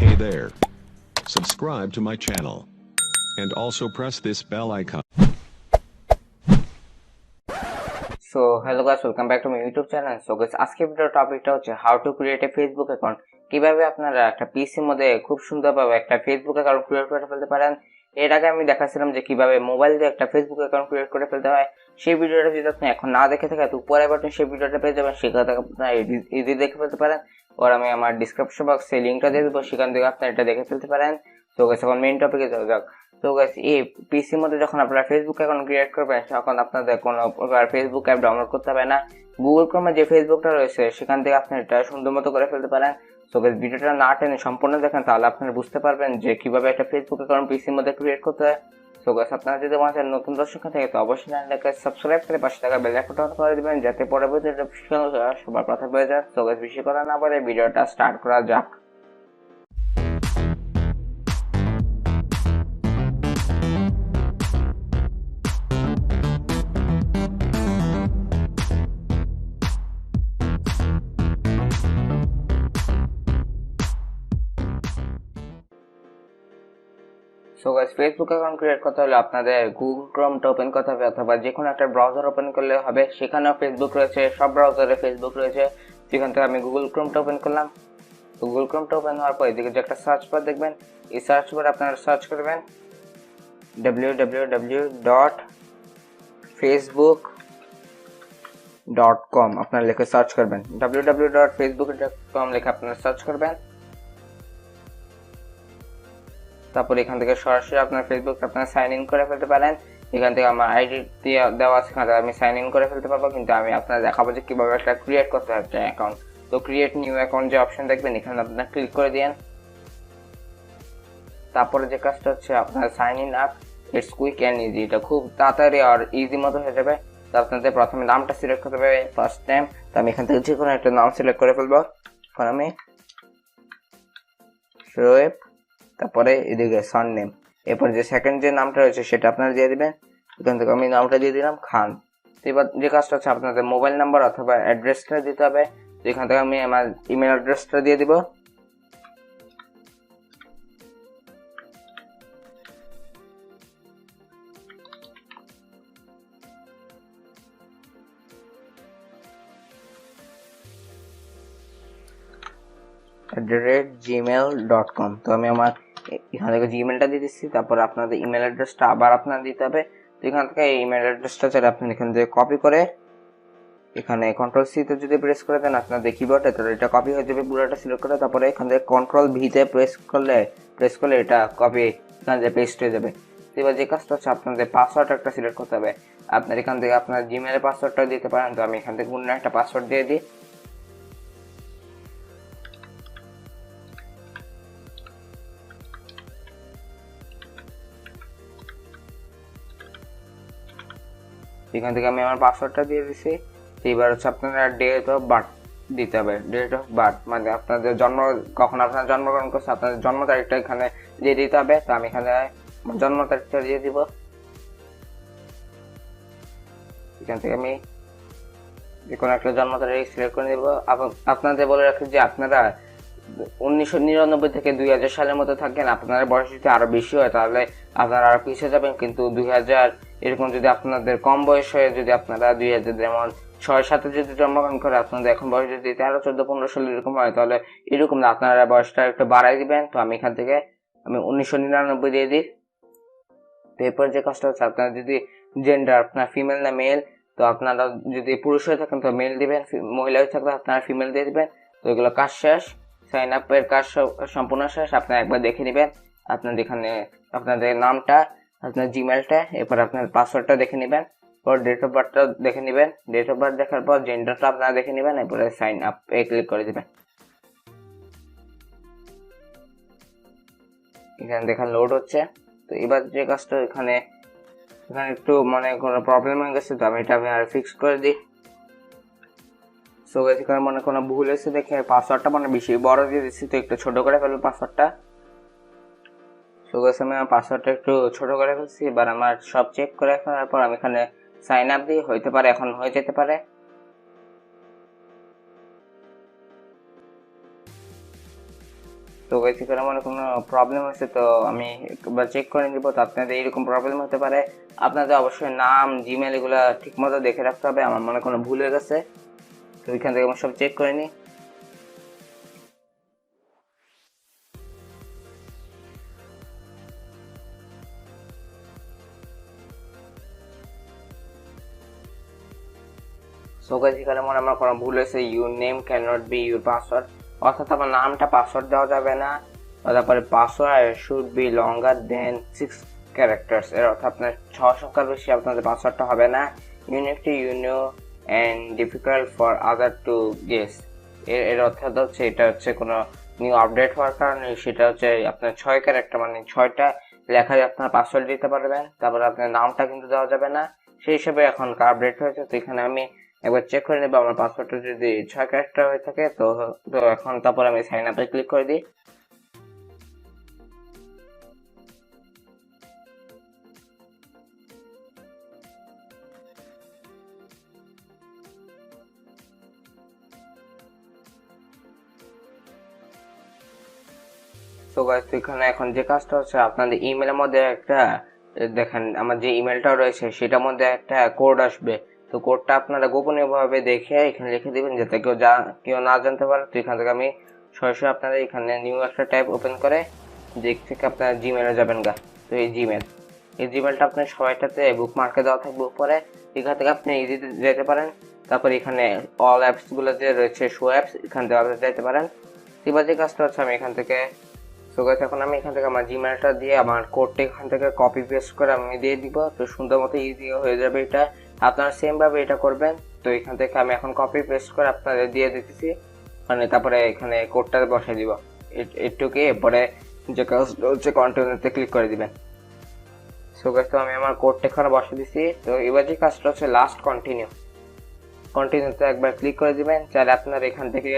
Hey there. Subscribe to my channel. And also press this bell icon. So hello guys, welcome back to my YouTube channel. So guys, আজকে ভিডিওর টপিকটা হচ্ছে how to create a Facebook account. কিভাবে আপনারা একটা পিসির মধ্যে খুব সুন্দরভাবে একটা ফেসবুক অ্যাকাউন্ট ক্রিয়েট করে ফেলতে পারেন। এর আগে আমি দেখাচ্ছিলাম যে কিভাবে মোবাইল দিয়ে একটা ফেসবুক অ্যাকাউন্ট ক্রিয়েট করে ফেলতে হয়। সেই ভিডিওটা যদি আপনি এখন না দেখে থাকেন তো উপরে বাটনে সেই ভিডিওটা পেয়ে যাবেন, সেখান থেকে আপনারা ইজি দেখে ফেলতে পারেন। আর আমি আমার ডিসক্রিপশন বক্সে লিঙ্কটা দিয়ে দেবো, সেখান থেকে আপনারা এটা দেখে ফেলতে পারেন। তো গাইস, এখন মেইন টপিকে যাওয়া যাক। তো গাইস, এই পিসির মধ্যে যখন আপনারা ফেসবুক অ্যাকাউন্ট ক্রিয়েট করবেন তখন আপনাদের কোনো প্রকার ফেসবুক অ্যাপ ডাউনলোড করতে হবে না। গুগল ক্রোমে যে ফেসবুকটা রয়েছে সেখান থেকে আপনি এটা সুন্দর মতো করে ফেলতে পারেন। তো গাইস, ভিডিওটা না টেনে সম্পূর্ণ দেখেন, তাহলে আপনারা বুঝতে পারবেন যে কিভাবে একটা ফেসবুক অ্যাকাউন্ট পিসির মধ্যে ক্রিয়েট করতে হয়। তো গাইস, আপনারা যদি আমার চ্যানেল নতুন দর্শক থাকে তো অবশ্যই চ্যানেলটাকে সাবস্ক্রাইব করে পাশে থাকা বেল আইকনটা অন করে দিবেন, যাতে পরবর্তী সবার প্রথমে পেয়ে যায়। তো গাইস, বেশি কথা না বলে ভিডিওটা স্টার্ট করা যাক। So guys, Facebook account create করতে হলে আপনাদের গুগল ক্রোমটা ওপেন করতে হবে, অথবা যে কোনো একটা ব্রাউজার ওপেন করলে হবে। সেখানেও ফেসবুক রয়েছে, সব ব্রাউজারে ফেসবুক রয়েছে। সেখান থেকে আমি গুগল ক্রোমটা ওপেন করলাম। তো গুগল ক্রোমটা ওপেন হওয়ার পর এদিকে যে একটা সার্চ বার দেখবেন, এই সার্চ বারে আপনারা সার্চ করবেন www.facebook.com। আপনারা লিখে সার্চ করবেন www.facebook.com লিখে আপনারা সার্চ করবেন। তারপর এখান থেকে সরাসরি আপনার ফেসবুকে আপনারা সাইন ইন করে ফেলতে পারেন। এখান থেকে আমার আইডি দেওয়া আছে, এখান থেকে আমি সাইন ইন করে ফেলতে পারবো। কিন্তু আমি আপনাদের দেখাবো যে কিভাবে একটা ক্রিয়েট করতে হয় একটা অ্যাকাউন্ট। তো ক্রিয়েট নিউ অ্যাকাউন্ট যে অপশন দেখবেন, এখানে আপনারা ক্লিক করে দিন। তারপরে যে কাজটা হচ্ছে আপনার sign in up, it's quick and easy. এটা খুব তাড়াতাড়ি আর ইজি মতো হয়ে যাবে। তো আপনাদের প্রথমে নামটা সিলেক্ট করতে হবে, ফার্স্ট নেম। তো আমি এখান থেকে যে কোনো একটা নাম সিলেক্ট করে ফেলবো। এখন আমি শোয়েব, তারপরে এদিকে সারনেম, এরপর যে সেকেন্ড যে নামটা রয়েছে সেটা আপনারা দিয়ে দিবেন। এখান থেকে আমি নামটা দিয়ে দিলাম খান। তো এবার যে কাজটা হচ্ছে আপনাদের মোবাইল নাম্বার অথবা অ্যাড্রেসটা দিতে হবে। তো এখান থেকে আমি আমার ইমেল অ্যাড্রেসটা দিয়ে দিব। @gmail.com। তো আমি আমার এখান থেকে জিমেলটা দিয়ে দিচ্ছি। তারপর আপনাদের ইমেল অ্যাড্রেসটা আবার আপনার দিতে হবে। তো এখান থেকে এই ইমেল অ্যাড্রেসটা চাইলে আপনি এখান থেকে কপি করে এখানে কন্ট্রোল সি তে যদি প্রেস করে দেন আপনাদের কিবোর্ডে, তাহলে এটা কপি হয়ে যাবে পুরোটা সিলেক্ট করে। তারপরে এখান থেকে কন্ট্রোল ভি তে প্রেস করলে এটা কপি এখান থেকে পেস্ট হয়ে যাবে। তো এবার যে কাজটা হচ্ছে আপনাদের পাসওয়ার্ড একটা সিলেক্ট করতে হবে। আপনার এখান থেকে আপনার জিমেলের পাসওয়ার্ডটা দিতে পারেন। তো আমি এখান থেকে অন্য একটা পাসওয়ার্ড দিয়ে দিই। এখান থেকে আমি আমার পাসওয়ার্ডটা দিয়ে দিচ্ছি। এবার হচ্ছে আপনারা ডেট অফ বার্থ দিতে হবে। ডেট অফ বার্থ মানে আপনাদের জন্ম, কখন আপনারা জন্মগ্রহণ করছে আপনাদের জন্ম তারিখটা এখানে দিয়ে দিতে হবে। তো আমি এখানে জন্ম তারিখটা দিয়ে দিব। এখান থেকে আমি যে কোনো একটা জন্ম তারিখ সিলেক্ট করে দেবো। আপনাদের বলে রাখি যে আপনারা 1999 থেকে 2000 সালের মধ্যে থাকেন, আপনার বয়স যদি আরো বেশি হয় তাহলে আপনারা আরো পিছিয়ে যাবেন। কিন্তু 2000 এরকম যদি আপনাদের কম বয়স হয়, যদি আপনারা 2000 যেমন 6-7 যদি জন্মগ্রহণ করে, আপনাদের এখন বয়স যদি 13, 14, 15 সাল এরকম হয়, তাহলে এরকম না, আপনারা বয়সটা একটু বাড়াই দিবেন। তো আমি এখান থেকে 1999 দিয়ে দিই। তো এরপর যে কাজটা হচ্ছে আপনারা যদি জেন্ডার আপনার ফিমেল না মেল, তো আপনারা যদি পুরুষ হয়ে থাকেন তো মেল দিবেন, মহিলা হয়ে থাকলে আপনারা ফিমেল দিয়ে দিবেন। তো এগুলো কাজ শেষ, সাইন আপের কাজ সম্পূর্ণ শেষ। আপনারা একবার দেখে নেবেন আপনাদের এখানে আপনাদের নামটা, আপনার জিমেলটা, এরপর আপনার পাসওয়ার্ডটা দেখে নেবেন, পর ডেট অফ বার্থটা দেখে নেবেন। ডেট অফ বার্থ দেখার পর জেন্ডারটা আপনারা দেখে নেবেন, এরপরে সাইন আপ এ ক্লিক করে দেবেন। এখানে দেখেন লোড হচ্ছে। তো এবার যে কাজটা এখানে একটু মানে কোনো প্রবলেম হয়ে গেছে, তো আমি এটা আর ফিক্স করে দিই। সো এখানে মনে কোনো ভুল হয়েছে দেখে পাসওয়ার্ডটা মানে বেশি বড় দিয়ে দিচ্ছি, তো একটু ছোট করে ফেলবো পাসওয়ার্ডটা। সো আমি আমার পাসওয়ার্ডটা একটু ছোট করে ফেলছি। এবার আমার সব চেক করে ফেলার পর আমি এখানে সাইন আপ দিই, হইতে পারে এখন হয়ে যেতে পারে। তো গাইস এখানে মনে কোনো প্রবলেম হয়েছে, তো আমি একবার চেক করে নিব। তো আপনাদের এরকম প্রবলেম হতে পারে, আপনাদের অবশ্যই নাম জিমেল এগুলো ঠিক মতো দেখে রাখতে হবে। আমার মনে কোনো ভুল হয়ে গেছে, তো এখান থেকে আমি সব চেক করে নিই। সো গাইস এখানে মনে আমার কোনো ভুল হয়েছে, your name can not be your password, অর্থাৎ আমার নামটা পাসওয়ার্ড দেওয়া যাবে না। তারপরে password should be longer than 6 characters, এর অর্থ আপনার 6 সংখ্যার বেশি আপনাদের পাসওয়ার্ডটা হবে না। Unique to you know and difficult for other two guess, এর অর্থাৎ হচ্ছে এটা হচ্ছে কোনো নিউ আপডেট হওয়ার কারণে সেটা হচ্ছে আপনার 6 ক্যারেক্টার মানে 6টা লেখায় আপনার পাসওয়ার্ড দিতে পারবেন। তারপরে আপনার নামটা কিন্তু দেওয়া যাবে না, সেই হিসেবে এখন আপডেট হয়েছে। তো এখানে আমি একবার চেক করে নেব আমার পাসওয়ার্ডটা যদি 6 ক্যারেক্টার হয়ে থাকে। তো তো এখন তারপর আমি সাইন আপে ক্লিক করে দিই। তো গাইস এখানে এখন যে কাজটা হচ্ছে, আপনাদের ইমেলের মধ্যে একটা দেখেন আমার যে ইমেলটা রয়েছে সেটার মধ্যে একটা কোড আসবে। তো কোডটা আপনারা গোপনীয়ভাবে দেখে এখানে লিখে দিবেন যাতে কেউ না জানতে পারে। তো এখান থেকে আমি সরাসরি আপনারা এখানে নিউ একটা ট্যাব ওপেন করে দিক থেকে আপনারা জিমেলে যাবেন গা। তো এই জিমেলটা আপনার সবাইটাতে বুকমার্কে দেওয়া থাকবে উপরে, এখান থেকে আপনি ইজিতে যেতে পারেন। তারপর এখানে অল অ্যাপস গুলো যে রয়েছে শো অ্যাপস, এখান থেকে যেতে পারেন। এবার যে কাজটা হচ্ছে আমি এখান থেকে এখন আমি এখান থেকে আমার জিমেলটা দিয়ে আমার কোডটা এখান থেকে কপি পেস্ট করে আমি দিয়ে দিব। তো সুন্দর মতো ইজি হয়ে যাবে এটা, আপনারা সেম ভাবে এটা করবেন। তো এখান থেকে আমি এখন কপি পেস্ট করে আপনাদের দিয়ে দিতেছি, মানে তারপরে এখানে কোডটা বসাই দিব একটুকে। এরপরে যে কাজটা হচ্ছে কন্টিনিউতে ক্লিক করে দিবেন। তো আমি আমার কোডটা এখানে বসে দিছি। তো এবার যে কাজটা হচ্ছে লাস্ট কন্টিনিউতে একবার ক্লিক করে দিবেন। চাইলে আপনার এখান থেকে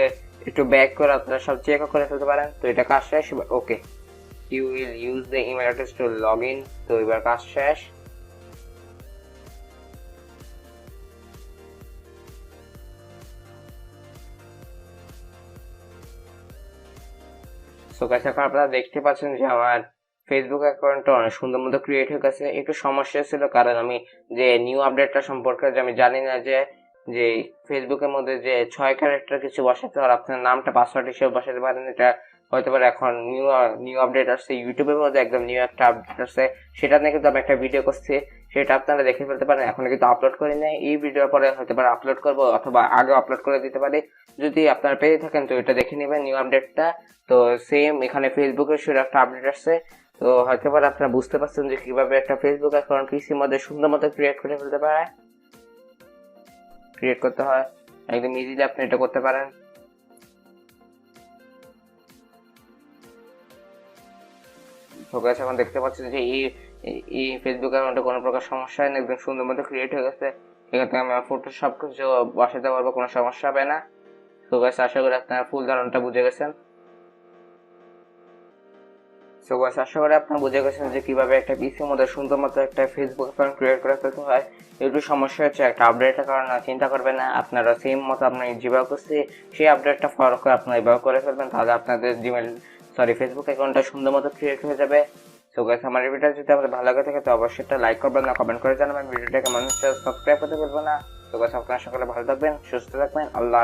একটু ব্যাক করে আপনারা সব চেক করে ফেলতে পারেন। তো এটা কাজ শেষ, okay you will use the email address to log in. তো এবার কাজ শেষ। সো গাইস এখন আপনারা দেখতে পাচ্ছেন যে আমার ফেসবুক অ্যাকাউন্টটা অনেক সুন্দর মতো ক্রিয়েট হয়ে গেছে। একটু সমস্যা ছিল কারণ আমি যে নিউ আপডেটটা সম্পর্কে যে আমি জানি না যে যে ফেসবুকের মধ্যে যে 6 ক্যারেক্টার কিছু বসাতে আর আপনার নামটা পাসওয়ার্ড হিসেবে বসাতে পারেন। এটা হয়তো পারে এখন নিউ আপডেট আসছে, ইউটিউবের মধ্যে একদম নিউ একটা আপডেট আসছে, সেটা নিয়ে কিন্তু আমি একটা ভিডিও করছি, সেটা আপনারা দেখে ফেলতে পারেন। এখন কিন্তু আপলোড করি নাই, এই ভিডিওর পরে হয়তো পারে আপলোড করবো অথবা আগে আপলোড করে দিতে পারি। যদি আপনারা পেয়ে থাকেন তো এটা দেখে নেবেন নিউ আপডেটটা। তো সেম এখানে ফেসবুকের শুরু একটা আপডেট আসছে। তো হয়তো পারে আপনারা বুঝতে পারছেন যে কিভাবে একটা ফেসবুক অ্যাকাউন্ট পিসির মধ্যে সুন্দর মতো ক্রিয়েট করতে হয় একদম ইজিলি আপনি এটা করতে পারেন। এখন দেখতে পাচ্ছেন যে এই ফেসবুক অ্যাকাউন্টে কোনো প্রকার সমস্যা হয় না, একদম সুন্দর মতো ক্রিয়েট হয়ে গেছে। এখান থেকে আমি আমার ফটো সবকিছু বসাতে পারবো, কোনো সমস্যা হবে না। তো গাইস আশা করি আপনারা ফুল ধারণাটা বুঝে গেছেন। আশা করি আপনারা বুঝে গেছেন যে কিভাবে একটা পিসির মধ্যে সুন্দর মতো একটা ফেসবুক অ্যাকাউন্ট ক্রিয়েট করে ফেলতে হয়। একটু সমস্যা হচ্ছে একটা আপডেটের কারণে, চিন্তা করবেন না, আপনারা সেম মতো আপনার যেভাবে করছে সেই আপডেটটা ফলো করে আপনারা এভাবে করে ফেলবেন, তাহলে আপনাদের ফেসবুক অ্যাকাউন্টটা সুন্দর মতো ক্রিয়েট হয়ে যাবে। সো গাইস আমার ভিডিওটা যদি আপনাদের ভালো লাগে থাকে তো অবশ্যই একটা লাইক করবেন না, কমেন্ট করে জানাবেন, ভিডিওটাকে মানুষের সাবস্ক্রাইব করতে ভুলবেন না। তো গাইস আপনারা সকলে ভালো থাকবেন, সুস্থ থাকবেন, আল্লাহ।